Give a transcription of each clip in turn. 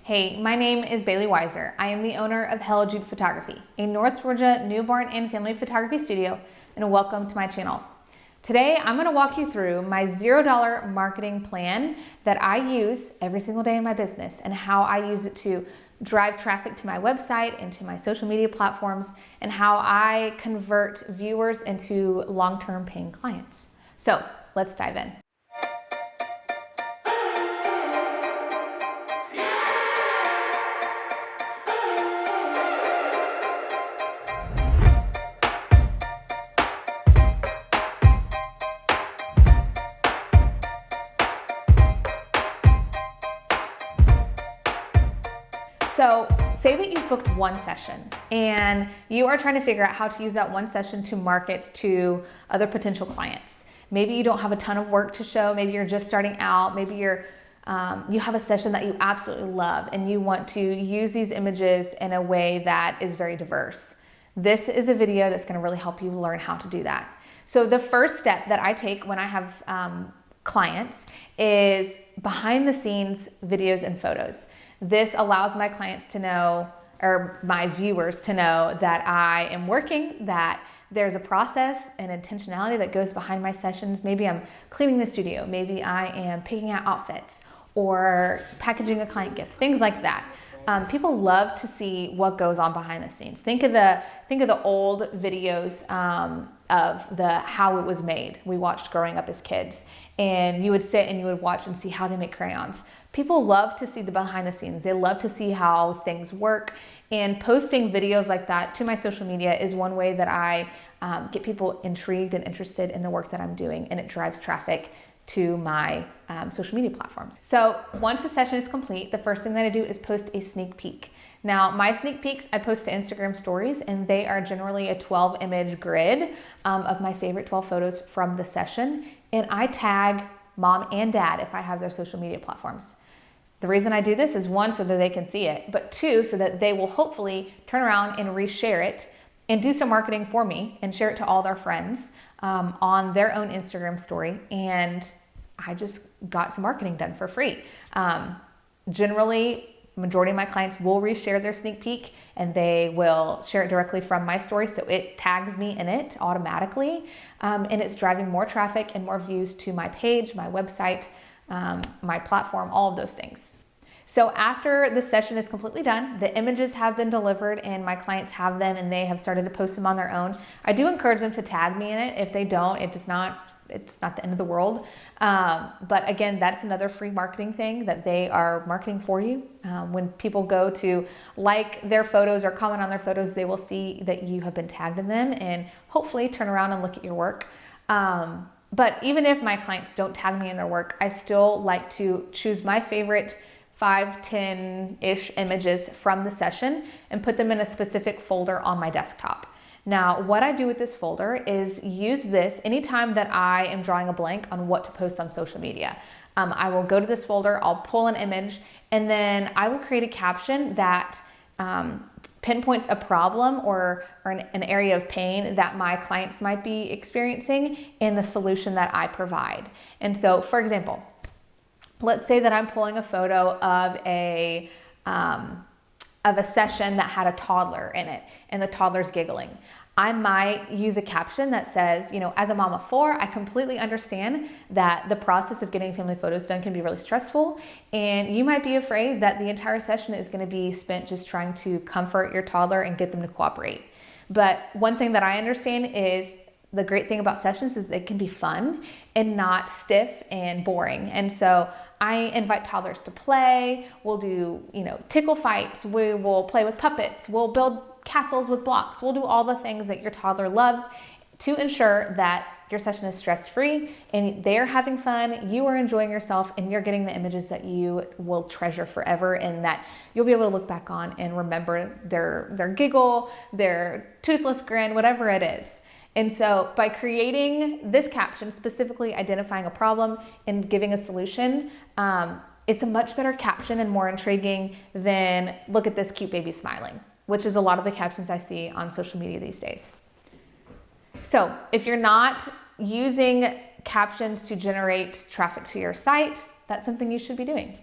Hey, my name is Bailey Weiser. I am the owner of Hello Jude Photography, a North Georgia newborn and family photography studio, and welcome to my channel. Today, I'm gonna walk you through my $0 marketing plan that I use every single day in my business and how I use it to drive traffic to my website and to my social media platforms, and how I convert viewers into long-term paying clients. So let's dive in. So say that you've booked one session and you are trying to figure out how to use that one session to market to other potential clients. Maybe you don't have a ton of work to show. Maybe you're just starting out. Maybe you have a session that you absolutely love and you want to use these images in a way that is very diverse. This is a video that's going to really help you learn how to do that. So the first step that I take when I have clients is behind the scenes videos and photos. This allows my clients to know, or my viewers to know, that I am working, that there's a process and intentionality that goes behind my sessions. Maybe I'm cleaning the studio, maybe I am picking out outfits or packaging a client gift, things like that. People love to see what goes on behind the scenes. Think of the old videos of how it was made. We watched growing up as kids, and you would sit and you would watch and see how they make crayons. People love to see the behind the scenes. They love to see how things work, and posting videos like that to my social media is one way that I get people intrigued and interested in the work that I'm doing, and it drives traffic to my social media platforms. So once the session is complete, the first thing that I do is post a sneak peek. Now, my sneak peeks, I post to Instagram stories, and they are generally a 12 image grid of my favorite 12 photos from the session. And I tag mom and dad if I have their social media platforms. The reason I do this is, one, so that they can see it, but two, so that they will hopefully turn around and reshare it and do some marketing for me and share it to all their friends on their own Instagram story. And I just got some marketing done for free. Generally, majority of my clients will reshare their sneak peek, and they will share it directly from my story, so it tags me in it automatically, and it's driving more traffic and more views to my page, my website, my platform, all of those things. So after the session is completely done, the images have been delivered and my clients have them and they have started to post them on their own. I do encourage them to tag me in it. If they don't, it's not the end of the world. But again, that's another free marketing thing that they are marketing for you. When people go to like their photos or comment on their photos, they will see that you have been tagged in them and hopefully turn around and look at your work. But even if my clients don't tag me in their work, I still like to choose my favorite 5, 10-ish images from the session and put them in a specific folder on my desktop. Now, what I do with this folder is use this anytime that I am drawing a blank on what to post on social media. I will go to this folder, I'll pull an image, and then I will create a caption that pinpoints a problem or an area of pain that my clients might be experiencing and the solution that I provide. And so, for example, let's say that I'm pulling a photo of a session that had a toddler in it and the toddler's giggling. I might use a caption that says, as a mom of 4, I completely understand that the process of getting family photos done can be really stressful, and you might be afraid that the entire session is going to be spent just trying to comfort your toddler and get them to cooperate. But one thing that I understand is the great thing about sessions is they can be fun and not stiff and boring. And so I invite toddlers to play. We'll do, tickle fights. We will play with puppets. We'll build castles with blocks. We'll do all the things that your toddler loves to ensure that your session is stress-free and they're having fun, you are enjoying yourself, and you're getting the images that you will treasure forever and that you'll be able to look back on and remember their giggle, their toothless grin, whatever it is. And so by creating this caption, specifically identifying a problem and giving a solution, it's a much better caption and more intriguing than "look at this cute baby smiling," which is a lot of the captions I see on social media these days. So if you're not using captions to generate traffic to your site, that's something you should be doing.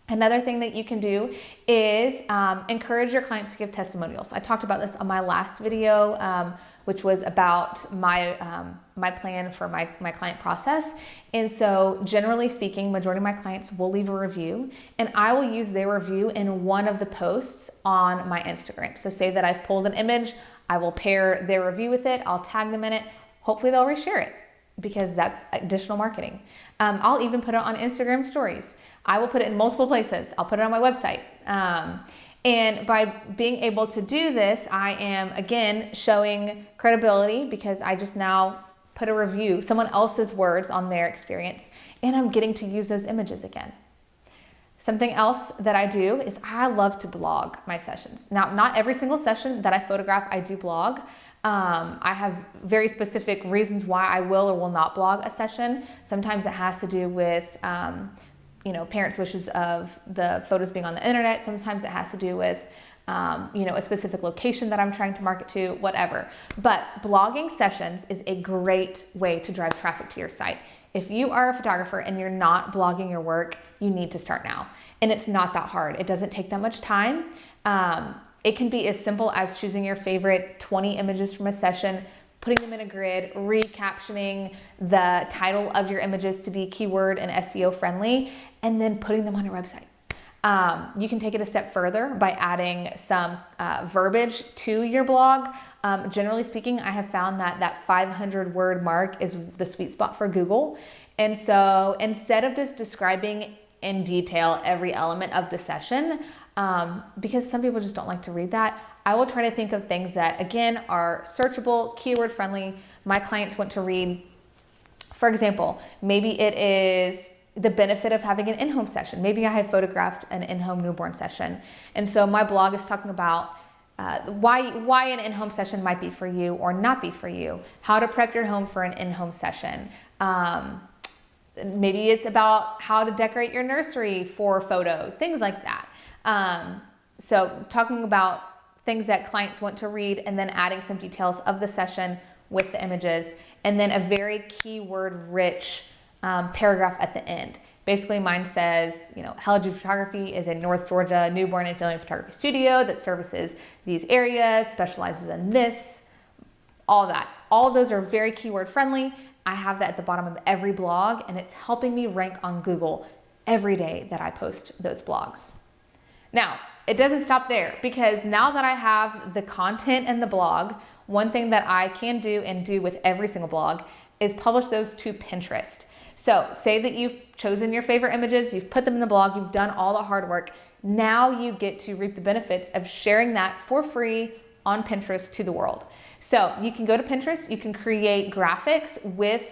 Another thing that you can do is encourage your clients to give testimonials. I talked about this on my last video, which was about my plan for my client process. And so generally speaking, majority of my clients will leave a review, and I will use their review in one of the posts on my Instagram. So say that I've pulled an image, I will pair their review with it, I'll tag them in it, hopefully they'll reshare it because that's additional marketing. I'll even put it on Instagram stories. I will put it in multiple places. I'll put it on my website. And by being able to do this, I am, again, showing credibility because I just now put a review, someone else's words on their experience, and I'm getting to use those images again. Something else that I do is I love to blog my sessions. Now, not every single session that I photograph, I do blog. I have very specific reasons why I will or will not blog a session. Sometimes it has to do with parents' wishes of the photos being on the internet. Sometimes it has to do with, a specific location that I'm trying to market to, whatever. But blogging sessions is a great way to drive traffic to your site. If you are a photographer and you're not blogging your work, you need to start now. And it's not that hard. It doesn't take that much time. It can be as simple as choosing your favorite 20 images from a session, putting them in a grid, recaptioning the title of your images to be keyword and SEO friendly, and then putting them on your website. You can take it a step further by adding some verbiage to your blog. Generally speaking, I have found that 500 word mark is the sweet spot for Google. And so instead of just describing in detail every element of the session, because some people just don't like to read that, I will try to think of things that, again, are searchable, keyword friendly. My clients want to read, for example, maybe it is the benefit of having an in-home session. Maybe I have photographed an in-home newborn session. And so my blog is talking about why an in-home session might be for you or not be for you, how to prep your home for an in-home session. Maybe it's about how to decorate your nursery for photos, things like that. So talking about things that clients want to read and then adding some details of the session with the images, and then a very keyword rich paragraph at the end. Basically mine says, Hello Photography is a North Georgia newborn and family photography studio that services these areas, specializes in this, all that. All of those are very keyword friendly. I have that at the bottom of every blog, and it's helping me rank on Google every day that I post those blogs. Now, it doesn't stop there, because now that I have the content and the blog, one thing that I can do and do with every single blog is publish those to Pinterest. So say that you've chosen your favorite images, you've put them in the blog, you've done all the hard work. Now you get to reap the benefits of sharing that for free on Pinterest to the world. So you can go to Pinterest, you can create graphics with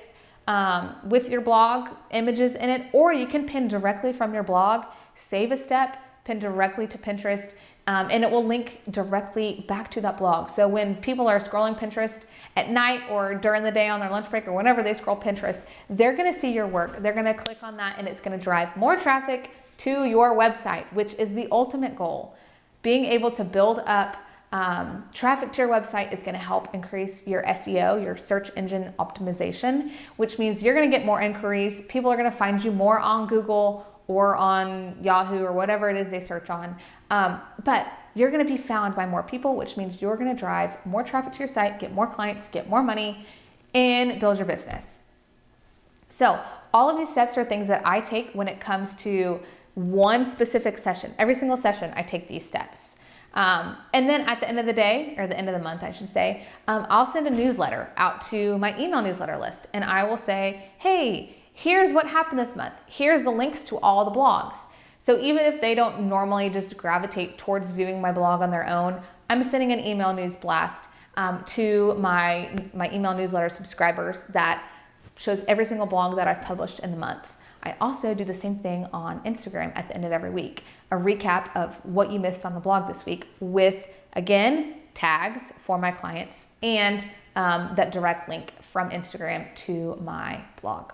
your blog images in it, or you can pin directly from your blog, save a step, pin directly to Pinterest, and it will link directly back to that blog. So when people are scrolling Pinterest at night or during the day on their lunch break or whenever they scroll Pinterest, they're gonna see your work. They're gonna click on that, and it's gonna drive more traffic to your website, which is the ultimate goal. Being able to build up traffic to your website is gonna help increase your SEO, your search engine optimization, which means you're gonna get more inquiries. People are gonna find you more on Google or on Yahoo or whatever it is they search on. But you're gonna be found by more people, which means you're gonna drive more traffic to your site, get more clients, get more money, and build your business. So all of these steps are things that I take when it comes to one specific session. Every single session, I take these steps. And then at the end of the day, or the end of the month, I should say, I'll send a newsletter out to my email newsletter list, and I will say, hey, here's what happened this month. Here's the links to all the blogs. So even if they don't normally just gravitate towards viewing my blog on their own, I'm sending an email news blast to my email newsletter subscribers that shows every single blog that I've published in the month. I also do the same thing on Instagram at the end of every week, a recap of what you missed on the blog this week with, again, tags for my clients and that direct link from Instagram to my blog.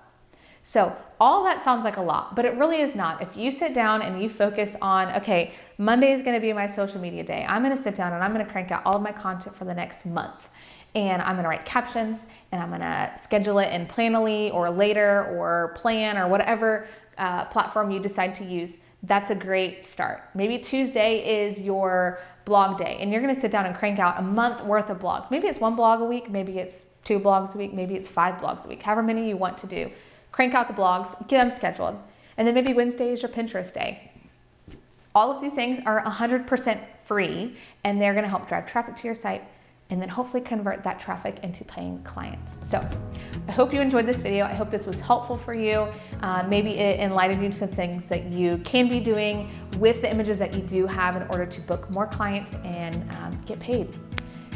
So all that sounds like a lot, but it really is not. If you sit down and you focus on, okay, Monday is gonna be my social media day. I'm gonna sit down and I'm gonna crank out all of my content for the next month. And I'm gonna write captions, and I'm gonna schedule it in Planoly or Later or Plan or whatever platform you decide to use. That's a great start. Maybe Tuesday is your blog day and you're gonna sit down and crank out a month worth of blogs. Maybe it's 1 blog a week, maybe it's 2 blogs a week, maybe it's 5 blogs a week, however many you want to do. Crank out the blogs, get them scheduled. And then maybe Wednesday is your Pinterest day. All of these things are 100% free and they're gonna help drive traffic to your site and then hopefully convert that traffic into paying clients. So I hope you enjoyed this video. I hope this was helpful for you. Maybe it enlightened you to some things that you can be doing with the images that you do have in order to book more clients and get paid.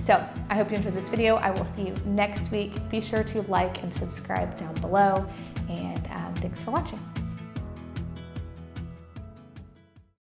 So I hope you enjoyed this video. I will see you next week. Be sure to like and subscribe down below, and thanks for watching.